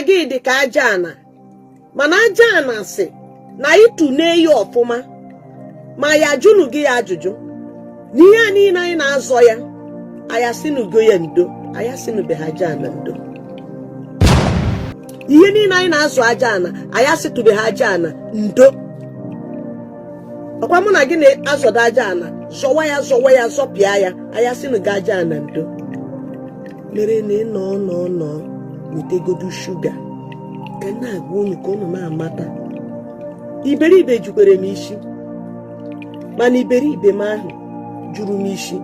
gị dị ka aja ana, mana aja ana sị na ịtụ na-eyi ọfụma ma ya jụnụ gị ya ajụjụ n'ihe a niile anyị na-azọ ya ayasịnugo ya ndo, ayasịnube ha aja ana ndo. Ihe niile anyị na-azụ aja ana ayasịtube ha aja ana ndo. Ọkwa mụ na gị na-azọdo aja ana, zọwa ya zọpịa ya, ayasịnugo aja ana ndo. Mere na ịnọ wetegodu shuga ka na-agwa unu ka unu na-amata. Iberibe jukwere m isi, mana iberibe m ahụ juru m isi.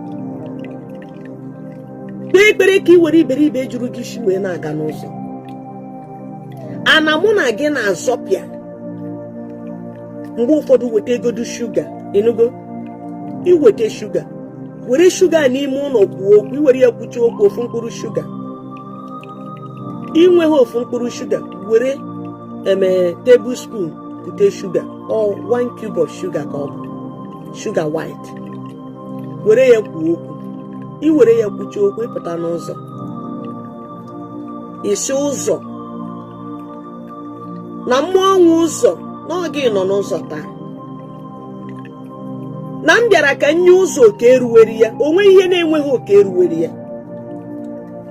Kpee ekpere ka ị were iberibe juru gị isi wee na-aga n'ụzọ. Ana mụ na gị na-azọpịa mgbe ụfọdụ weta egodu shuga. Ịnụgo, iweta shuga, were shuga n'ime ụlọ kwuo okwu, iwere ya kwucha okwu ofu mkpụrụ shuga. Inweghị ofu mkpụrụ shuga, were tablespoon kute shuga or 1 cube of sugar ka ọ bụ sugar white. Were ya kwuo okwu, iwere ya kwucha okwu, ịpụta n'ụzọ, isi ụzọ na mmụọ ọnwụ ụzọ n'oge nọ n'ụzọ taa. Na m bịara ka nye ụzọ oke eruweri ya, onwe ihe na-enweghị oke eruweri ya.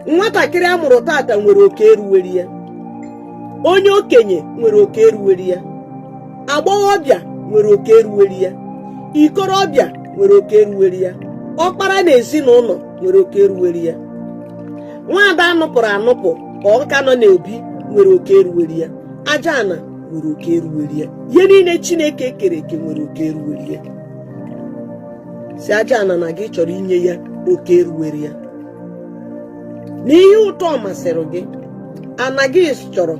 Nwatakịrị amụrụ tata nwere oke eruweri ya, onye okenye nwere oke eruweri ya, agbọghọbịa nwere oke eruweri ya, ikorobịa nwere oke eruweri ya, ọkpara na ezinụlọ nwere oke eruweri ya, nwaada anụpụrụ anụpụ ka ọ ka nọ n'obi nwere oke eruweri ya, aja ana nwere oke eruweri ya. Ihe niile Chineke kere eke nwere oke eruweri ya. Si aja ana na gị chọrọ inye ya oke eruweri ya. N'ihe ụtọ masịrị gị, ana gị chọrọ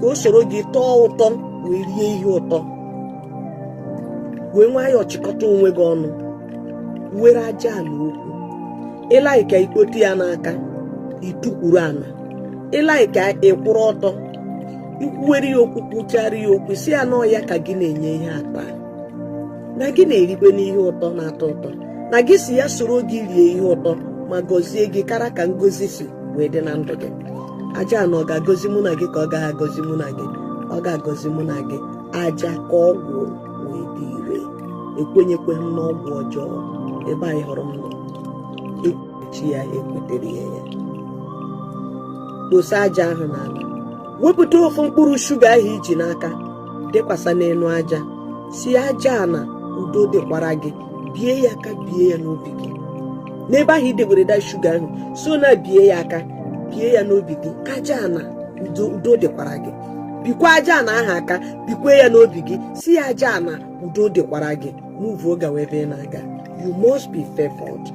ka o soro gị tọọ ụtọ wee rie ihe ụtọ, wee nwayọọ chịkọta onwe gị ọnụ, were aja ana okwu. Ịlaika ikpote ya n'aka, itukwuru ana. Ịlaika ịkwụrụ ọtọ, ikwuwere ya okwu, kwuchara ya okwu, si ya nọọ ya ka gị na-enye ihe ata, na gị na-erikwe n'ihe ụtọ na-atọ ụtọ, na gị si ya soro gị rie ihe ụtọ ma gọzie gị kara ka ngozi si wee dị na ndụ gị. Aja ana ọ ga-agọzi mụ na gị ka ọ gaghị agọzi mụ na gị? Ọ ga-agọzi mụ na gị. Aja ka ọgwụ wee dị ire. Ekwenyekwe m n'ọgwụ ọjọọ ebe anyị hụrụ m nọ. Ekwechi ya, ekwetere ya. Kposa aja ahụ n'ala, wepụta ofu mkpụrụ shuga ahụ iji n'aka, dekwasa n'elu aja. Si aja ana udo dịkwara gị, bie ya aka, bie ya n'obi gị. N'ebe ahụ idebere da shuga ahụ, so na bie ya aka, bie ya n'obi gị. Aja ana udo dịkwara gị. Bikwa aja ana ahụ aka, bikwe ya n'obi gị. Si aja ana udo dịkwara gị. Move oga ebe ị na-aga. You must be favored.